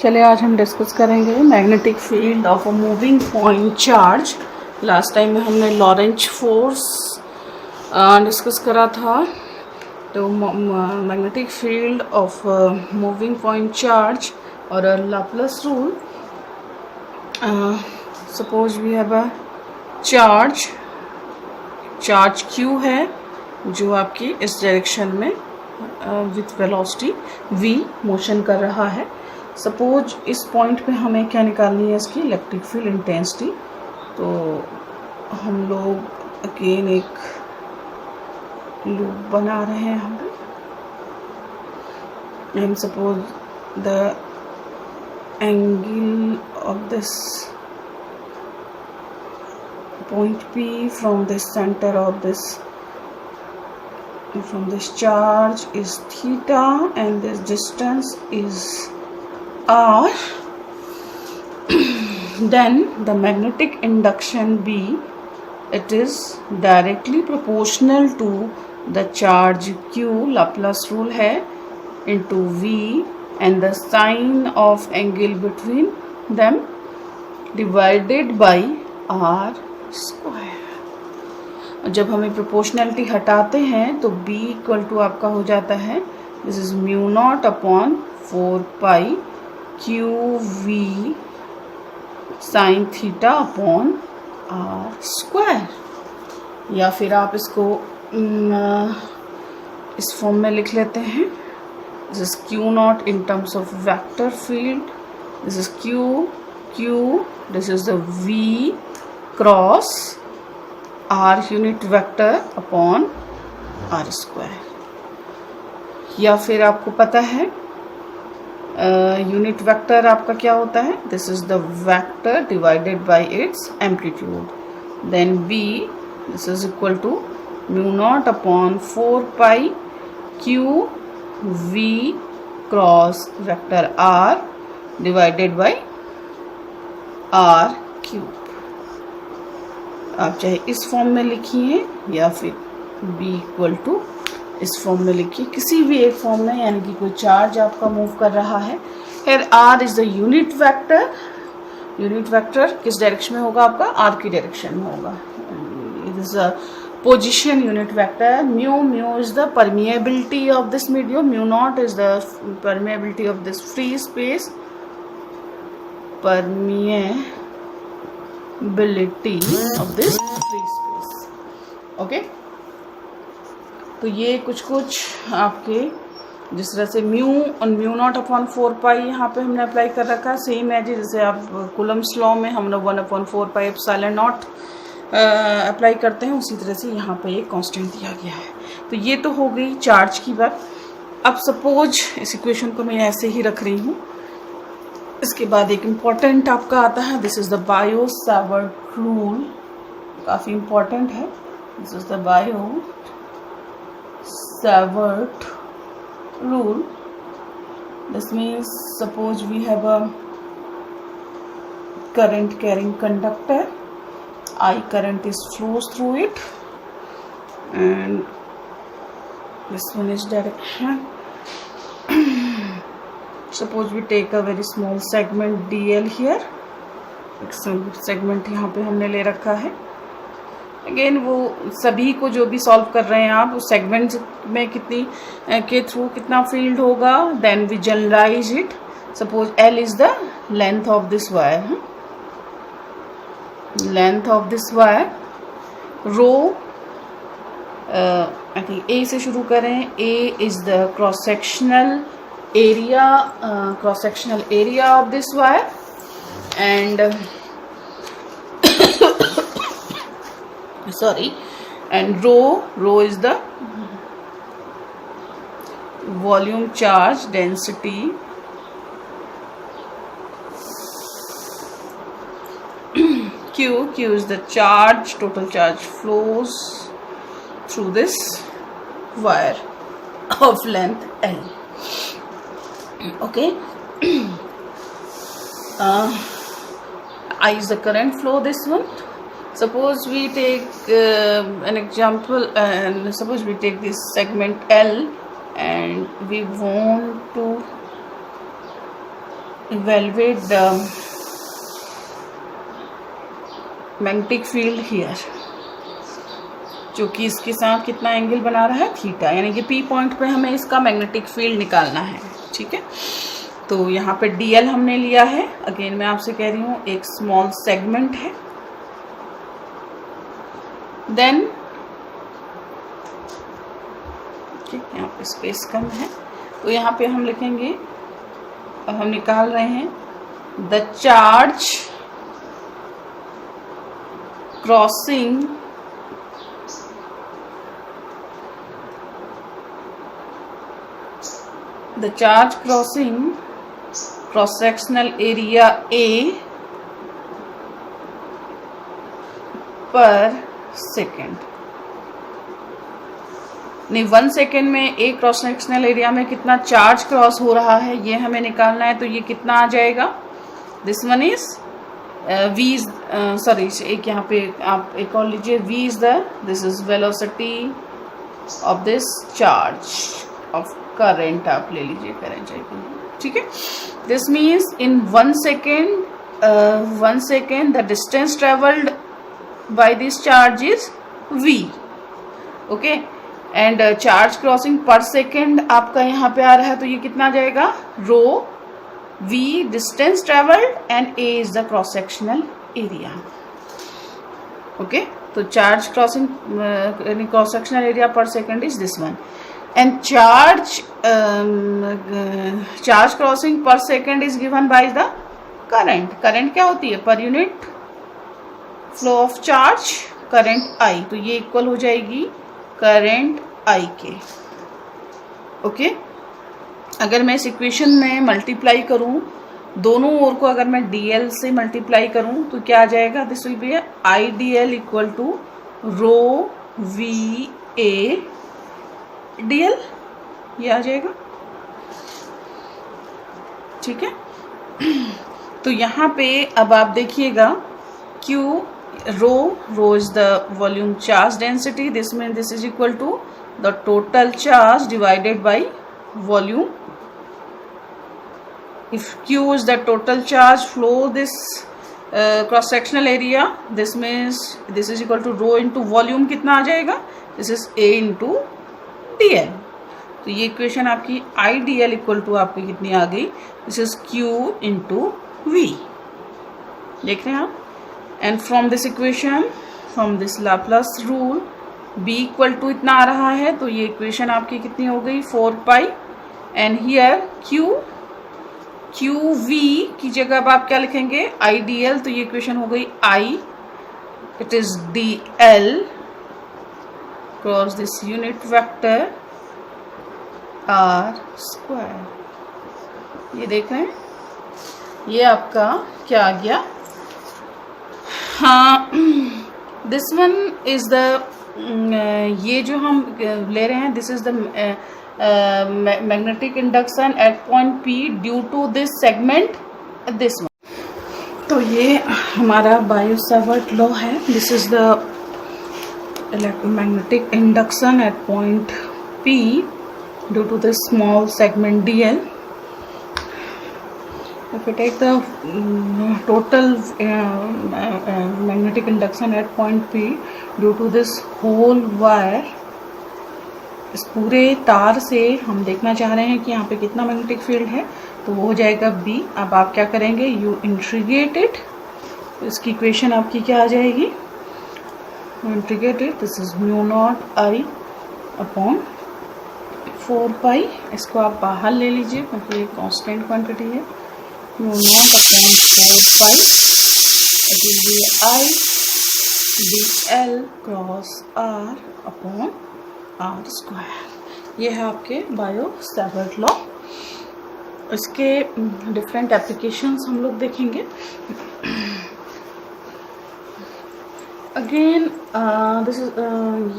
चलिए आज हम डिस्कस करेंगे magnetic field of a moving point charge. Last time में हमने लॉरेंज फोर्स डिस्कस करा था। तो magnetic field of moving point charge और Laplace rule. Suppose we have a charge Q है जो आपकी इस डायरेक्शन में विथ वेलोसिटी v मोशन कर रहा है। सपोज इस पॉइंट पे हमें क्या निकालनी है, इसकी इलेक्ट्रिक फील्ड इंटेंसिटी। तो हम लोग अगेन एक लूप बना रहे हैं हम, and suppose the angle of this point P from this center of this charge is theta and this distance is r. Then the magnetic induction B, it is directly proportional to the charge Q, Laplace rule है, into V and the sine of angle between them divided by r square. जब हमें proportionality हटाते हैं तो B equal to आपका हो जाता है, this is mu naught upon 4 pi q v sine theta upon are square. या फिर आप इसको इस फॉर्म में लिख लेते हैं, this is Q not in terms of vector field, this is Q, this is the V cross r unit vector upon r square. या फिर आपको पता है यूनिट वेक्टर आपका क्या होता है, this is the vector divided by its amplitude. Then b, this is equal to mu naught upon 4 pi q v cross vector r divided by r cube. आप चाहे इस फॉर्म में लिखिए या फिर b इक्वल टू इस form में लिखिए, किसी भी एक फॉर्म में, यानी कि कोई चार्ज आपका मूव कर रहा है। फिर r is the unit vector. Unit vector किस डायरेक्शन में होगा आपका, r की डायरेक्शन में होगा। It is a position unit vector. Mu is the permeability of this medium, mu naught is the permeability of this free space, permeability of this free space. Okay, तो ये कुछ आपके जिस तरह से म्यू और म्यू नॉट अपॉन 4 पाई यहाँ पे हमने अप्लाई कर रखा है, सेम है जैसे आप कूलम्स लॉ में हम लोग 1/4 पाई एप्सिलॉन नॉट अप्लाई करते हैं, उसी तरह से यहाँ पे एक कांस्टेंट दिया गया है। तो ये तो हो गई चार्ज की बात। अब सपोज इस इक्वेशन को मैं ऐसे ही रख रही हूँ, इसके बाद एक इम्पॉर्टेंट आपका आता है, this is the Biot Savart rule, काफ़ी इम्पॉर्टेंट है। This is the Biot Savart rule. This means suppose we have a current carrying conductor, I current is flows through it and this one is direction. Suppose we take a very small segment dl here, एक segment यहाँ पे हमने ले रखा है। Again वो सभी को जो भी सॉल्व कर रहे हैं आप, उस सेगमेंट में कितनी के थ्रू कितना फील्ड होगा, then we generalise it. Suppose L is the length of this wire, length of this wire. Rho I think A से शुरू करें, A is the cross sectional area of this wire, and and rho is the volume charge density Q is the charge, total charge flows through this wire of length L. Okay. I is the current flow, this one. Suppose we take an example, and suppose we take this segment L and we want to evaluate the magnetic field here, जो कि इसके साथ कितना angle बना रहा है, theta, यानी कि पी पॉइंट पे हमें इसका मैग्नेटिक फील्ड निकालना है। ठीक है, तो यहाँ पे डीएल हमने लिया है। अगेन मैं आपसे कह रही हूँ एक स्मॉल सेगमेंट है। देन यहाँ पे स्पेस कम है, तो यहाँ पे हम लिखेंगे, अब हम निकाल रहे हैं the charge crossing cross sectional area A पर सेकेंड। नहीं, 1 सेकेंड में एक क्रॉस सेक्शनल एरिया में कितना चार्ज क्रॉस हो रहा है ये हमें निकालना है। तो ये कितना आ जाएगा, this one is v sorry, एक यहाँ पे आप एक और लीजिए, v is this is velocity of this charge of current, आप ले लीजिए करंट चाहिए। ठीक है, this means in 1 second the distance travelled by this charge is v। Okay, and charge crossing पर सेकेंड आपका यहाँ पे आ रहा है, तो ये कितना आ जाएगा, rho v distance travelled and a is the cross sectional area. Okay, तो charge crossing cross sectional area पर second is this one, and charge crossing per second is given by the current क्या होती है, per unit flow of charge current I, तो ये equal हो जाएगी current I के। ओके, अगर मैं इस इक्वेशन में मल्टीप्लाई करूं, दोनों ओर को अगर मैं dl से मल्टीप्लाई करूं तो क्या आ जाएगा, this will be I D L equal to rho V A dl, ये आ जाएगा। ठीक है, तो यहाँ पे अब आप देखिएगा Q rho is the volume charge density, this mean this is equal to the total charge divided by volume. If Q is the total charge flow this cross sectional area, this means this is equal to rho into volume, कितना आ जाएगा, this is A into dl। तो ये equation आपकी I D L equal to आपकी कितनी आ गई, this is Q into V। देख रहे हैं आप, and from this equation, from this Laplace rule B equal to इतना आ रहा है, तो ये इक्वेशन आपकी कितनी हो गई, 4 पाई, एंड हियर Q V की जगह अब आप क्या लिखेंगे, आई डी एल, तो ये इक्वेशन हो गई I, it is dl cross this unit vector r square. ये देख रहे हैं, ये आपका क्या आ गया, हाँ, दिस वन इज द, ये जो हम ले रहे हैं, this is the magnetic induction at point P due to this segment, this one. तो ये हमारा बायो-सावर्ट लॉ है, this is the electromagnetic induction at point P due to this small segment dl. If we take the total magnetic induction at point P due to this whole wire, इस पूरे तार से हम देखना चाह रहे हैं कि यहाँ पे कितना मैग्नेटिक फील्ड है, तो वो हो जाएगा B। अब आप क्या करेंगे, यू इंटीग्रेट इट, इसकी इक्वेशन आपकी क्या आ जाएगी, integrated, this is mu naught I upon 4 pi, इसको आप बाहर ले लीजिए क्योंकि ये कांस्टेंट क्वांटिटी है, mu naught upon 4 pi, it will be I D L cross R upon are square. ये है आपके बायो-सावर्ट लॉ। इसके डिफरेंट एप्लीकेशंस हम लोग देखेंगे। अगेन दिस इज,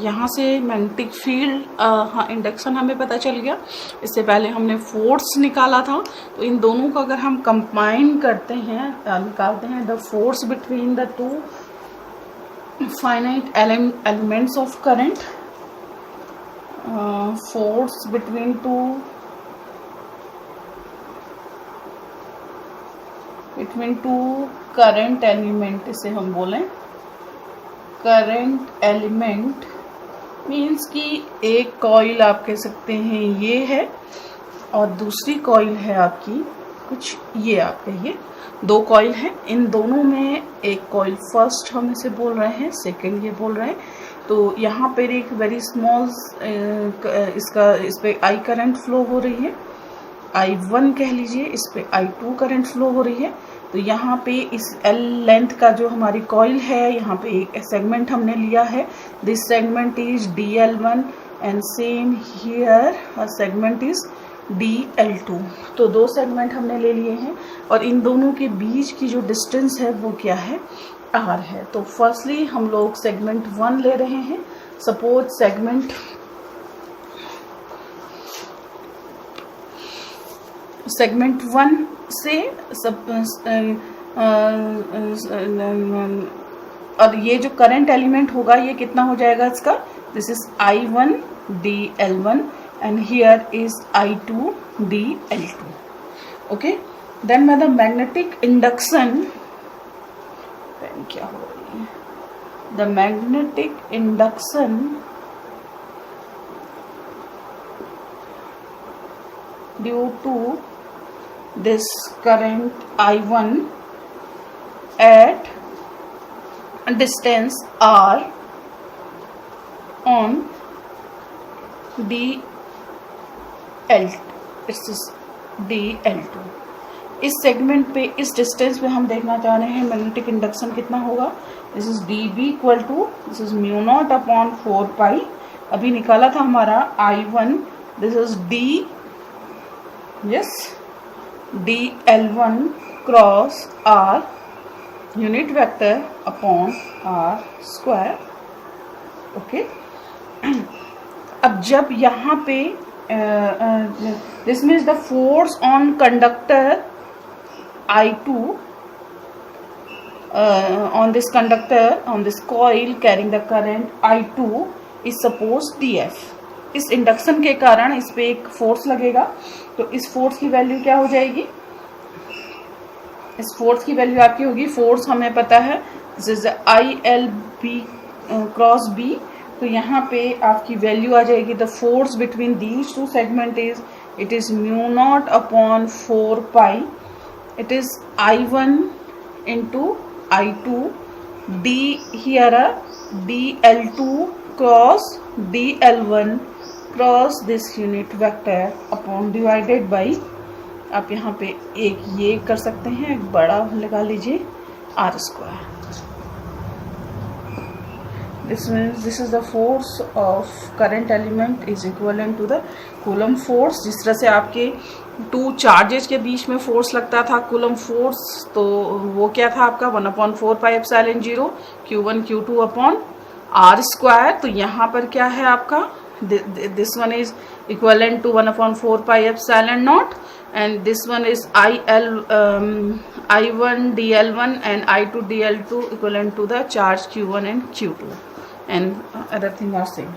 यहाँ से मैग्नेटिक फील्ड, हाँ, इंडक्शन हमें पता चल गया। इससे पहले हमने फोर्स निकाला था, तो इन दोनों को अगर हम कंबाइन करते हैं, निकालते हैं the force between the two finite elements of current, force between two between two current element, इसे हम बोलें करंट एलिमेंट मीन्स कि एक कॉइल आप कह सकते हैं ये है और दूसरी कॉइल है आपकी कुछ ये, आप कहिए दो कॉइल हैं, इन दोनों में एक कॉइल फर्स्ट हम इसे बोल रहे हैं, सेकंड ये बोल रहे हैं। तो यहाँ पर एक वेरी स्मॉल इस पे आई करंट फ्लो हो रही है, I1 कह लीजिए, इस पे I2 करंट फ्लो हो रही है। तो यहाँ पे इस L लेंथ का जो हमारी कॉइल है, यहाँ पे एक सेगमेंट हमने लिया है, this segment is DL1 and same here segment is DL2। तो दो सेगमेंट हमने ले लिए हैं और इन दोनों के बीच की जो डिस्टेंस है वो क्या है, R है। तो फर्स्टली हम लोग सेगमेंट 1 ले रहे हैं। सपोज सेगमेंट सेगमेंट 1 से और ये जो करंट एलिमेंट होगा ये कितना हो जाएगा इसका, this is I1 DL1 and here is I2 DL2। Okay, then by the magnetic induction, क्या हो रही है, the magnetic induction due to this current I1 at distance R on DL, DL2। इस सेगमेंट पे, इस डिस्टेंस पे हम देखना चाह रहे हैं मैग्नेटिक इंडक्शन कितना होगा। This is DB equal to, this is mu naught upon 4 pi, अभी निकाला था हमारा I1, this is D, yes, DL1 cross R unit vector upon R square. Okay, अब जब यहाँ पे this means the force on conductor I2 on this conductor, on this coil carrying the current I2 is suppose DF। इस induction के कारण इस पे एक फोर्स लगेगा, तो इस फोर्स की वैल्यू क्या हो जाएगी, इस फोर्स की वैल्यू आपकी होगी, फोर्स हमें पता है this is ILB cross B। तो यहाँ पे आपकी वैल्यू आ जाएगी, the force between these two segment is, it is mu naught upon 4 pi, it is I1 into I2 D here DL2 cross DL1 cross this unit vector upon divided by, आप यहाँ पे एक ये कर सकते हैं, एक बड़ा लगा लीजिए R square. This means this is the force of current element is equivalent to the Coulomb force. जिस तरह से आपके टू चार्जेस के बीच में फोर्स लगता था कूलम फोर्स, तो वो क्या था आपका 1/4 pi epsilon 0 Q1 Q2 upon R square. तो यहाँ पर क्या है आपका, this one is equivalent to 1/4 pi epsilon naught and this one is I1 DL1 and I2 DL2 equivalent to the charge Q1 and Q2 and other thing are same।